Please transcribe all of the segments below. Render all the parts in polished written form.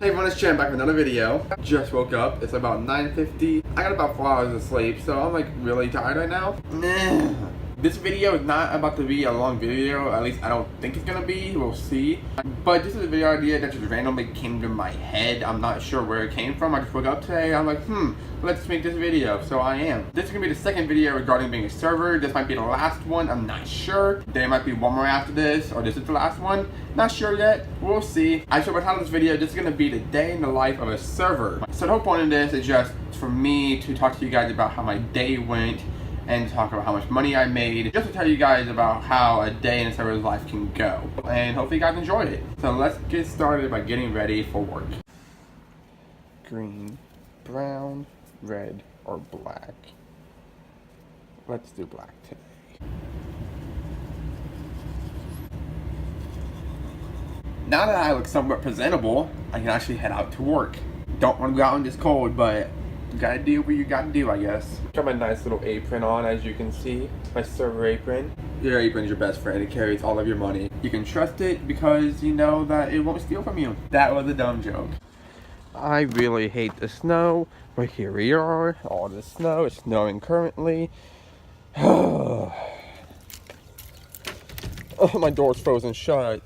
Hey everyone, it's Chan back with another video. Just woke up. It's about 9:50. I got about 4 hours of sleep, so I'm like really tired right now. This video is not about to be a long video, at least I don't think it's gonna be, we'll see. But this is a video idea that just randomly came to my head. I'm not sure where it came from. I just woke up today, I'm like, let's make this video, so I am. This is gonna be the second video regarding being a server. This might be the last one, I'm not sure. There might be one more after this, or this is the last one. Not sure yet, we'll see. I should title this video, this is gonna be the day in the life of a server. So the whole point of this is just for me to talk to you guys about how my day went, and talk about how much money I made, just to tell you guys about how a day in a server's life can go. And hopefully you guys enjoyed it. So let's get started by getting ready for work. Green, brown, red, or black. Let's do black today. Now that I look somewhat presentable, I can actually head out to work. Don't want to go out in this cold, but you gotta do what you gotta do, I guess. Got my nice little apron on, as you can see. My server apron. Your apron's your best friend. It carries all of your money. You can trust it because you know that it won't steal from you. That was a dumb joke. I really hate the snow, but here we are. All the snow. It's snowing currently. Oh, my door's frozen shut.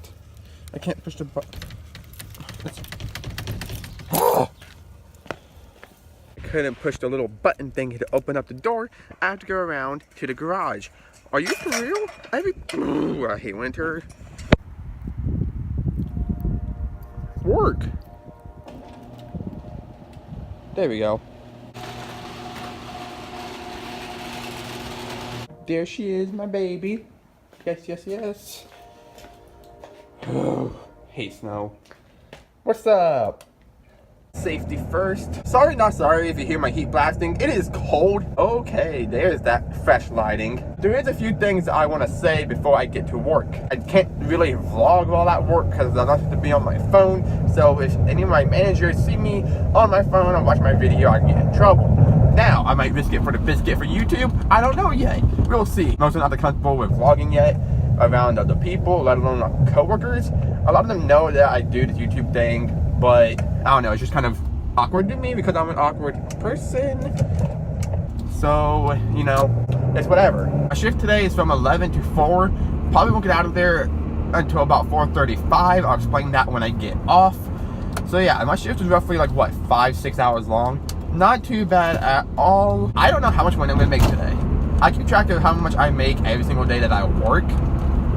I can't push the button. Couldn't push the little button thing to open up the door. I have to go around to the garage. Are you for real? I hate winter. Work. There we go. There she is, my baby. Yes, yes, yes. Oh, hate snow. What's up? Safety first. Sorry, not sorry if you hear my heat blasting. It is cold. Okay, there's that fresh lighting. There is a few things I want to say before I get to work. I can't really vlog while at work because I'm not supposed to be on my phone. So if any of my managers see me on my phone and watch my video, I can get in trouble. Now, I might risk it for the biscuit for YouTube. I don't know yet. We'll see. I'm also not comfortable with vlogging yet around other people, let alone my coworkers. A lot of them know that I do this YouTube thing, but I don't know, it's just kind of awkward to me because I'm an awkward person. So, you know, it's whatever. My shift today is from 11 to 4. Probably won't get out of there until about 4:35. I'll explain that when I get off. So yeah, my shift is roughly like, what, 5-6 hours long? Not too bad at all. I don't know how much money I'm gonna make today. I keep track of how much I make every single day that I work.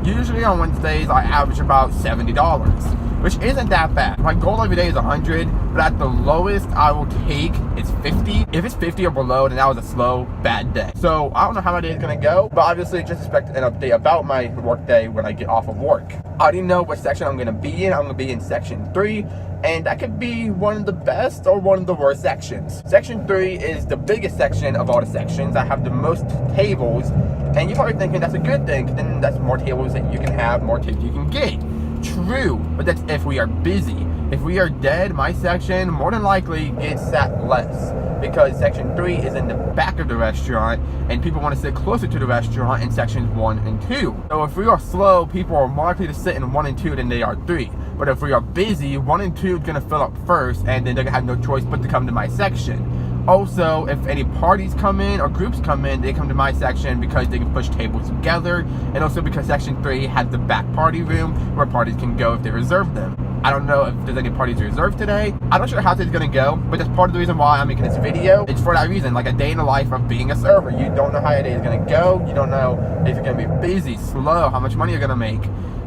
Usually on Wednesdays, I average about $70, which isn't that bad. My goal every day is 100, but at the lowest I will take is 50. If it's 50 or below, then that was a slow, bad day. So I don't know how my day is gonna go, but obviously just expect an update about my work day when I get off of work. I already know what section I'm gonna be in. I'm gonna be in section 3, and that could be one of the best or one of the worst sections. Section 3 is the biggest section of all the sections. I have the most tables, and you're probably thinking that's a good thing, because then that's more tables that you can have, more tips you can get. True, but that's if we are busy. If we are dead, my section more than likely gets sat less, because section 3 is in the back of the restaurant and people want to sit closer to the restaurant in sections 1 and 2. So if we are slow, people are more likely to sit in 1 and 2 than they are 3. But if we are busy, 1 and 2 is going to fill up first, and then they're going to have no choice but to come to my section. Also, if any parties come in or groups come in, they come to my section because they can push tables together, and also because section 3 has the back party room where parties can go if they reserve them. I don't know if there's any parties reserved today. I'm not sure how today's gonna go, but that's part of the reason why I'm making this video. It's for that reason, like a day in the life of being a server. You don't know how your day is gonna go. You don't know if you're gonna be busy, slow, how much money you're gonna make.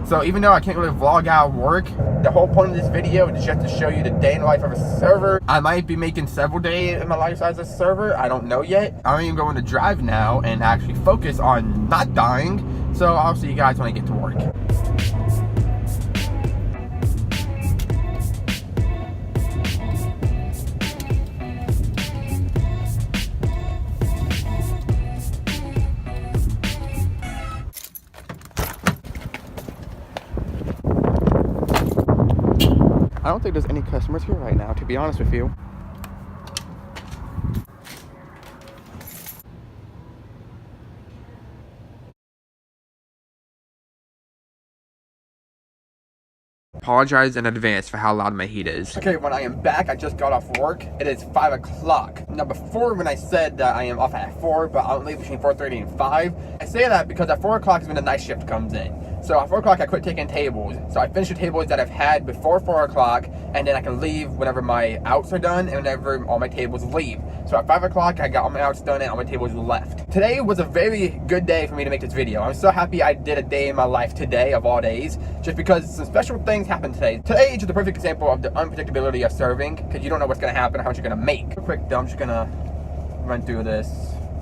So even though I can't really vlog out work, the whole point of this video is just to show you the day in the life of a server. I might be making several days in my life as a server. I don't know yet. I'm even going to drive now and actually focus on not dying. So I'll see you guys when I get to work. I don't think there's any customers here right now, to be honest with you. Apologize in advance for how loud my heat is. Okay, when I am back, I just got off work. It is 5 o'clock. Now, before when I said that I am off at 4, but I'll leave between 4:30 and 5, I say that because at 4 o'clock is when the night shift comes in. So at 4 o'clock, I quit taking tables. So I finish the tables that I've had before 4 o'clock, and then I can leave whenever my outs are done and whenever all my tables leave. So at 5 o'clock, I got all my outs done and all my tables left. Today was a very good day for me to make this video. I'm so happy I did a day in my life today, of all days, just because some special things happened today. Today is just a perfect example of the unpredictability of serving, because you don't know what's going to happen, how much you're going to make. Real quick though, I'm just going to run through this.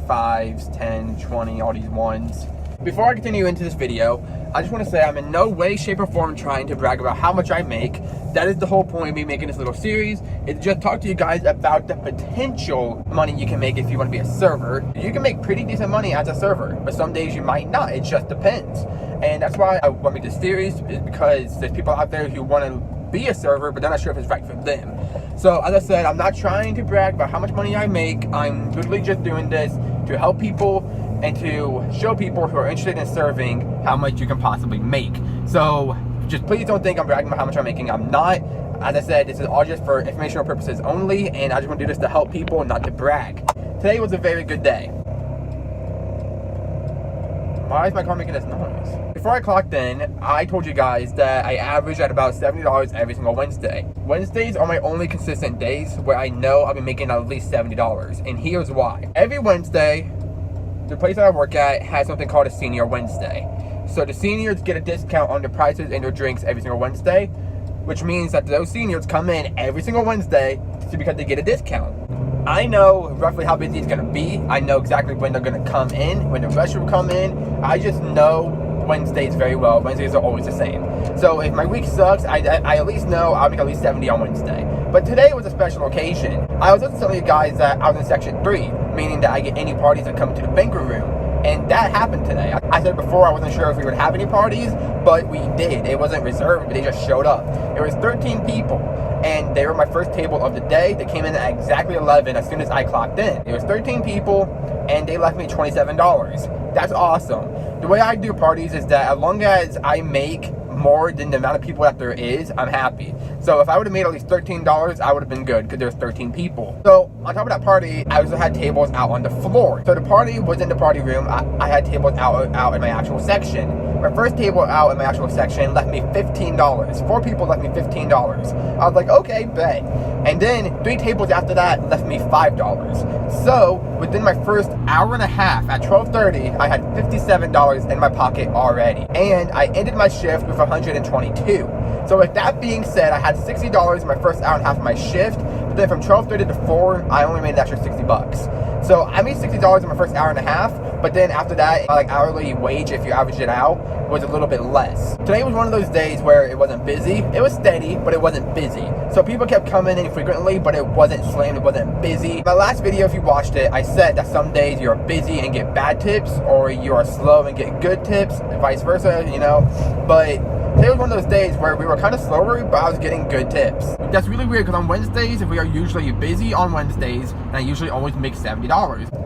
5s, 10, 20, all these ones. Before I continue into this video, I just want to say I'm in no way, shape, or form trying to brag about how much I make. That is the whole point of me making this little series, is to just talk to you guys about the potential money you can make if you want to be a server. You can make pretty decent money as a server, but some days you might not. It just depends. And that's why I want to make this series, is because there's people out there who want to be a server, but they're not sure if it's right for them. So as I said, I'm not trying to brag about how much money I make. I'm literally just doing this to help people and to show people who are interested in serving how much you can possibly make. So just please don't think I'm bragging about how much I'm making. I'm not. As I said, this is all just for informational purposes only, and I just want to do this to help people, not to brag. Today was a very good day. Why is my car making this noise? Before I clocked in, I told you guys that I average at about $70 every single Wednesday. Wednesdays are my only consistent days where I know I'll be making at least $70, and here's why. Every Wednesday, the place that I work at has something called a Senior Wednesday. So the seniors get a discount on their prices and their drinks every single Wednesday, which means that those seniors come in every single Wednesday because they get a discount. I know roughly how busy it's going to be. I know exactly when they're going to come in, when the rush will come in. I just know Wednesdays very well. Wednesdays are always the same. So if my week sucks, I at least know I'll make at least 70 on Wednesday. But today was a special occasion. I was telling you guys that I was in Section 3, meaning that I get any parties that come to the banquet room. And that happened today. I said before I wasn't sure if we would have any parties, but we did. It wasn't reserved, but they just showed up. There was 13 people, and they were my first table of the day. They came in at exactly 11 as soon as I clocked in. It was 13 people, and they left me $27. That's awesome. The way I do parties is that as long as I make more than the amount of people that there is, I'm happy. So if I would have made at least $13, I would have been good, because there's 13 people. So on top of that party, I also had tables out on the floor. So the party was in the party room. I had tables out in my actual section. My first table out in my actual section left me $15. 4 people left me $15. I was like, okay, bet. And then 3 tables after that left me $5. So within my first hour and a half, at 12:30, I had $57 in my pocket already. And I ended my shift with $122. So with that being said, I had $60 in my first hour and a half of my shift. But then from 12:30 to 4, I only made an extra $60. So I made $60 in my first hour and a half, but then after that, like hourly wage, if you average it out, was a little bit less. Today was one of those days where it wasn't busy. It was steady, but it wasn't busy. So people kept coming in frequently, but it wasn't slammed, it wasn't busy. My last video, if you watched it, I said that some days you're busy and get bad tips, or you are slow and get good tips, and vice versa, you know. But today was one of those days where we were kind of slower, but I was getting good tips. That's really weird, because on Wednesdays, we are usually busy on Wednesdays, and I usually always make $70.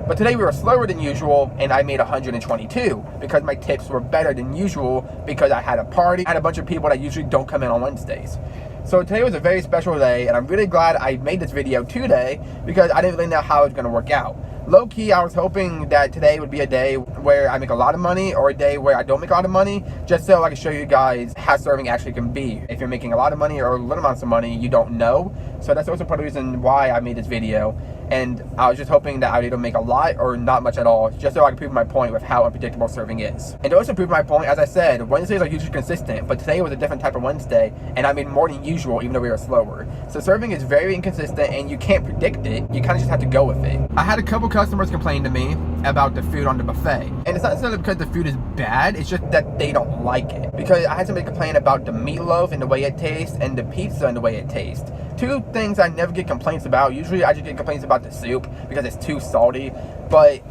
But today we were slower than usual, and I made $122, because my tips were better than usual, because I had a party, I had a bunch of people that usually don't come in on Wednesdays. So today was a very special day, and I'm really glad I made this video today, because I didn't really know how it was going to work out. Low-key, I was hoping that today would be a day where I make a lot of money, or a day where I don't make a lot of money, just so I can show you guys how serving actually can be. If you're making a lot of money or little amounts of money, you don't know. So that's also part of the reason why I made this video. And I was just hoping that I would either make a lot or not much at all, just so I can prove my point with how unpredictable serving is. And to also prove my point, as I said, Wednesdays are usually consistent, but today was a different type of Wednesday, and I made more than usual even though we were slower. So serving is very inconsistent, and you can't predict it. You kind of just have to go with it. I had a couple customers complain to me about the food on the buffet. And it's not necessarily because the food is bad, it's just that they don't like it. Because I had somebody complain about the meatloaf and the way it tastes, and the pizza and the way it tastes. 2 things I never get complaints about. Usually I just get complaints about the soup because it's too salty. But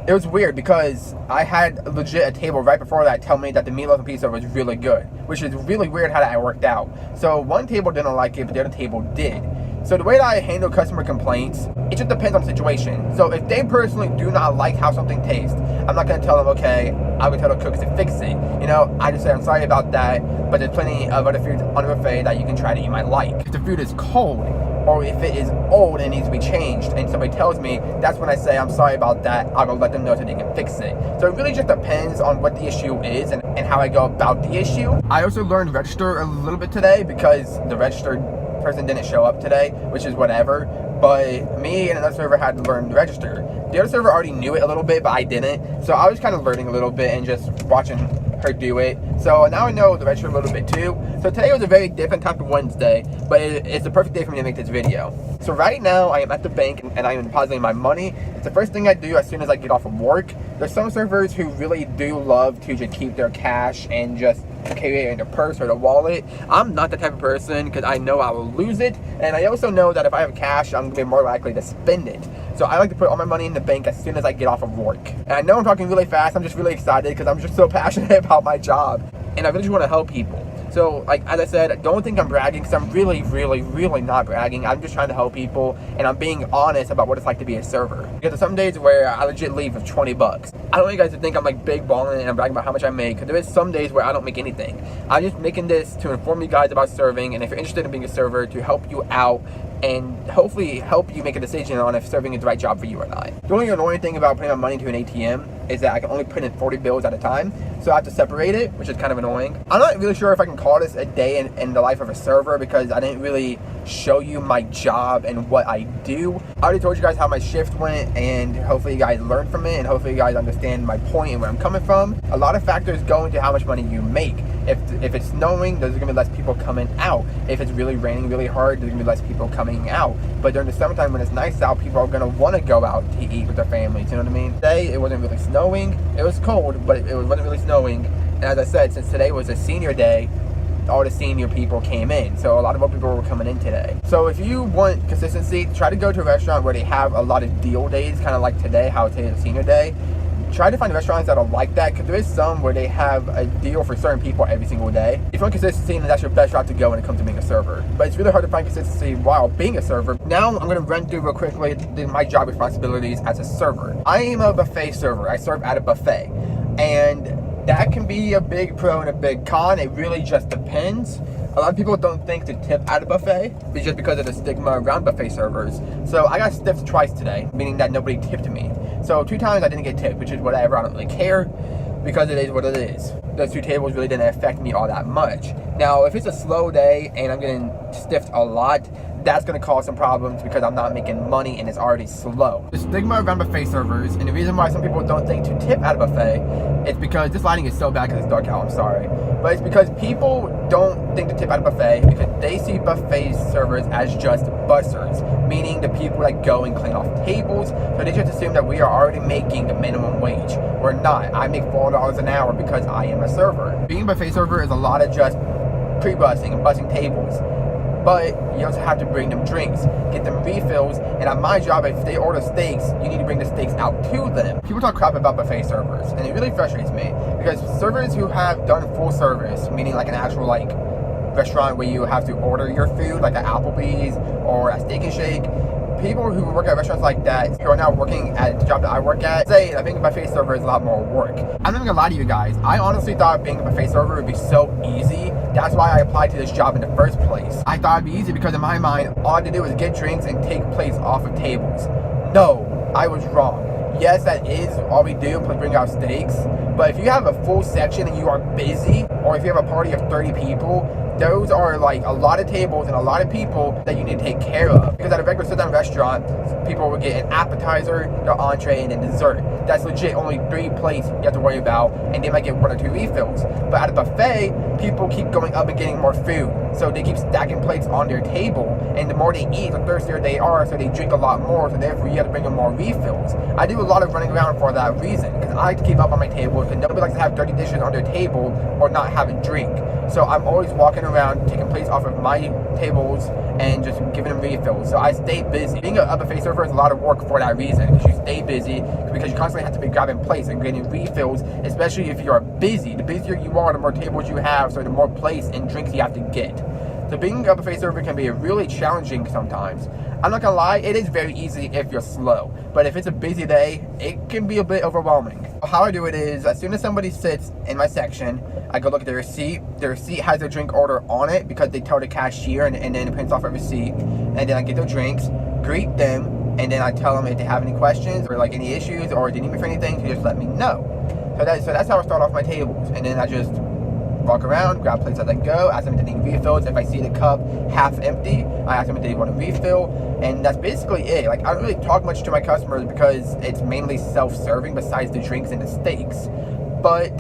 it was weird because I had legit a table right before that tell me that the meatloaf and pizza was really good, which is really weird how that worked out. So one table didn't like it, but the other table did. So the way that I handle customer complaints, it just depends on the situation. So if they personally do not like how something tastes, I'm not going to tell them, okay, I would tell the cooks to fix it. You know, I just say, I'm sorry about that, but there's plenty of other foods on the buffet that you can try that you might like. If the food is cold, or if it is old and needs to be changed, and somebody tells me, that's when I say, I'm sorry about that, I'll go let them know so they can fix it. So it really just depends on what the issue is and how I go about the issue. I also learned register a little bit today because the registered person didn't show up today, which is whatever. But me and another server had to learn to register. The other server already knew it a little bit, but I didn't. So I was kind of learning a little bit and just watching her do it. So now I know the register a little bit too. So today was a very different type of Wednesday, but it's the perfect day for me to make this video. So right now I am at the bank and I am depositing my money. It's the first thing I do as soon as I get off of work. There's some servers who really do love to just keep their cash and just carry it in their purse or the wallet. I'm not the type of person because I know I will lose it, and I also know that if I have cash, I'm gonna be more likely to spend it. So I like to put all my money in the bank as soon as I get off of work. And I know I'm talking really fast. I'm just really excited because I'm just so passionate about my job, and I really just want to help people. So, like, as I said, don't think I'm bragging, because I'm really, really, really not bragging. I'm just trying to help people, and I'm being honest about what it's like to be a server. Because there's some days where I legit leave with 20 bucks. I don't want you guys to think I'm like big balling and I'm bragging about how much I make, because there is some days where I don't make anything. I'm just making this to inform you guys about serving, and if you're interested in being a server, to help you out and hopefully help you make a decision on if serving is the right job for you or not. The only annoying thing about putting my money into an ATM is that I can only put in 40 bills at a time, so I have to separate it, which is kind of annoying. I'm not really sure if I can call this a day in the life of a server, because I didn't really show you my job and what I do. I already told you guys how my shift went, and hopefully you guys learned from it, and hopefully you guys understand my point and where I'm coming from. A lot of factors go into how much money you make. If it's snowing, there's gonna be less people coming out. If it's really raining really hard, there's gonna be less people coming out. But during the summertime when it's nice out, people are gonna wanna go out to eat with their families, you know what I mean? Today, it wasn't really snowing. It was cold, but it wasn't really snowing. And as I said, since today was a senior day, all the senior people came in, so a lot of old people were coming in today. So if you want consistency, try to go to a restaurant where they have a lot of deal days, kind of like today, how today is a senior day. Try to find restaurants that are like that, because there is some where they have a deal for certain people every single day. If you want consistency, then that's your best route to go when it comes to being a server. But it's really hard to find consistency while being a server. Now I'm going to run through real quickly my job responsibilities as a server. I am a buffet server. I serve at a buffet, and that can be a big pro and a big con. It really just depends. A lot of people don't think to tip at a buffet, just because of the stigma around buffet servers. So I got stiffed twice today, meaning that nobody tipped me. So 2 times I didn't get tipped, which is whatever, I don't really care, because it is what it is. Those 2 tables really didn't affect me all that much. Now, if it's a slow day and I'm getting stiffed a lot, that's going to cause some problems because I'm not making money and it's already slow. The stigma around buffet servers, and the reason why some people don't think to tip at a buffet, is because this lighting is so bad because it's dark out, I'm sorry. But it's because people don't think to tip at a buffet because they see buffet servers as just bussers, meaning the people that go and clean off tables. So they just assume that we are already making the minimum wage. We're not. I make $4 an hour because I am a server. Being a buffet server is a lot of just pre-bussing and bussing tables. But you also have to bring them drinks, get them refills, and at my job, if they order steaks, you need to bring the steaks out to them. People talk crap about buffet servers, and it really frustrates me, because servers who have done full service, meaning like an actual like restaurant where you have to order your food, like at Applebee's or at Steak and Shake, people who work at restaurants like that, who are now working at the job that I work at, say I think a buffet server is a lot more work. I'm not gonna lie to you guys, I honestly thought being a buffet server would be so easy. That's why I applied to this job in the first place. I thought it'd be easy because in my mind, all I had to do was get drinks and take plates off of tables. No, I was wrong. Yes, that is all we do, plus bring out steaks. But if you have a full section and you are busy, or if you have a party of 30 people, those are like a lot of tables and a lot of people that you need to take care of. Because at a regular sit-down restaurant, people will get an appetizer, their entree, and then dessert. That's legit only 3 plates you have to worry about, and they might get 1 or 2 refills. But at a buffet, people keep going up and getting more food. So they keep stacking plates on their table, and the more they eat, the thirstier they are, so they drink a lot more, so therefore you have to bring them more refills. I do a lot of running around for that reason, because I like to keep up on my table, because nobody likes to have dirty dishes on their table or not have a drink. So I'm always walking around, taking plates off of my tables, and just giving them refills. So I stay busy. Being a buffet server is a lot of work for that reason, because you stay busy, because you constantly have to be grabbing plates and getting refills, especially if you're busy. The busier you are, the more tables you have, so the more plates and drinks you have to get. So So being a buffet server can be really challenging sometimes. I'm not gonna lie, it is very easy if you're slow. But if it's a busy day, it can be a bit overwhelming. How I do it is, as soon as somebody sits in my section, I go look at their receipt. Their receipt has their drink order on it because they tell the cashier, and then it prints off a receipt. And then I get their drinks, greet them, and then I tell them if they have any questions or like any issues or if they need me for anything, to just let me know. So that's how I start off my tables. And then I just walk around, grab plates as I go, ask them if they need refills. If I see the cup half empty, I ask them if they want a refill, and that's basically it. Like, I don't really talk much to my customers because it's mainly self-serving besides the drinks and the steaks. But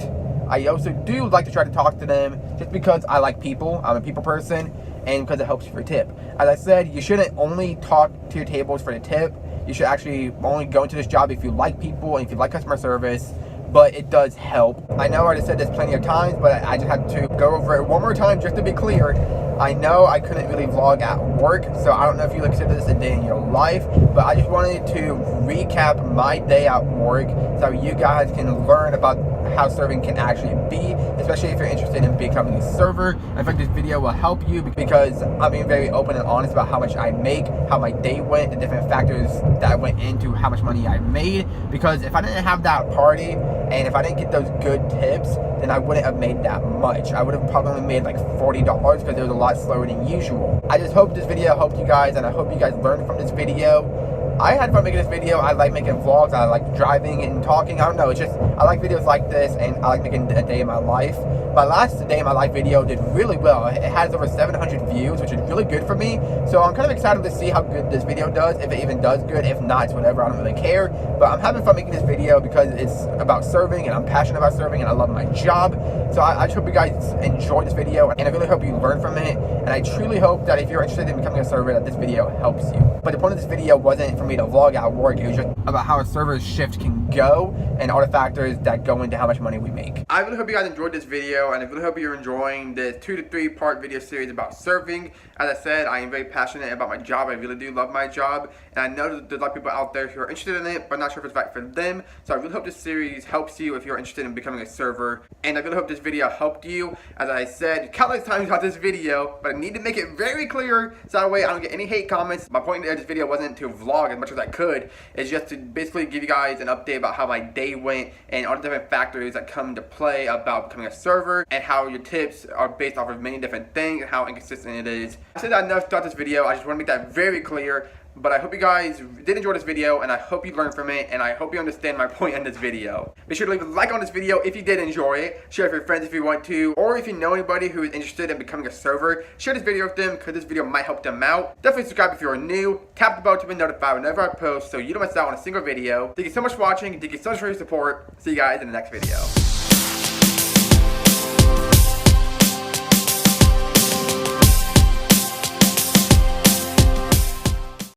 I also do like to try to talk to them just because I like people. I'm a people person, and because it helps you for a tip. As I said, you shouldn't only talk to your tables for the tip. You should actually only go into this job if you like people and if you like customer service. But it does help. I know I already said this plenty of times, but I just had to go over it one more time just to be clear. I know I couldn't really vlog at work, so I don't know if you consider this a day in your life, but I just wanted to recap my day at work so you guys can learn about how serving can actually be, especially if you're interested in becoming a server. I think this video will help you because I'm being very open and honest about how much I make, how my day went, the different factors that went into how much money I made. Because if I didn't have that party, and if I didn't get those good tips, then I wouldn't have made that much. I would have probably made like $40 because it was a lot slower than usual. I just hope this video helped you guys, and I hope you guys learned from this video. I had fun making this video. I like making vlogs. I like driving and talking. I don't know. It's just, I like videos like this, and I like making a day in my life. My last day in my life video did really well. It has over 700 views, which is really good for me. So I'm kind of excited to see how good this video does, if it even does good. If not, it's whatever. I don't really care. But I'm having fun making this video because it's about serving, and I'm passionate about serving, and I love my job. So I just hope you guys enjoyed this video, and I really hope you learned from it. And I truly hope that if you're interested in becoming a server, that this video helps you. But the point of this video wasn't for me to vlog at work. It was just about how a server's shift can go and all the factors that go into how much money we make. I really hope you guys enjoyed this video, and I really hope you're enjoying this 2 to 3 part video series about serving. As I said, I am very passionate about my job. I really do love my job, and I know that there's a lot of people out there who are interested in it, but not sure if it's right for them. So I really hope this series helps you if you're interested in becoming a server, and I really hope this video helped you. As I said countless times about this video, but I need to make it very clear so that way I don't get any hate comments. My point of this video wasn't to vlog as much as I could. It's just to basically give you guys an update about how my day went and all the different factors that come into play about becoming a server, and how your tips are based off of many different things and how inconsistent it is. I said that enough throughout this video. I just want to make that very clear. But I hope you guys did enjoy this video, and I hope you learned from it, and I hope you understand my point in this video. Be sure to leave a like on this video if you did enjoy it. Share it with your friends if you want to, or if you know anybody who is interested in becoming a server, share this video with them because this video might help them out. Definitely subscribe if you're new. Tap the bell to be notified whenever I post so you don't miss out on a single video. Thank you so much for watching. Thank you so much for your support. See you guys in the next video.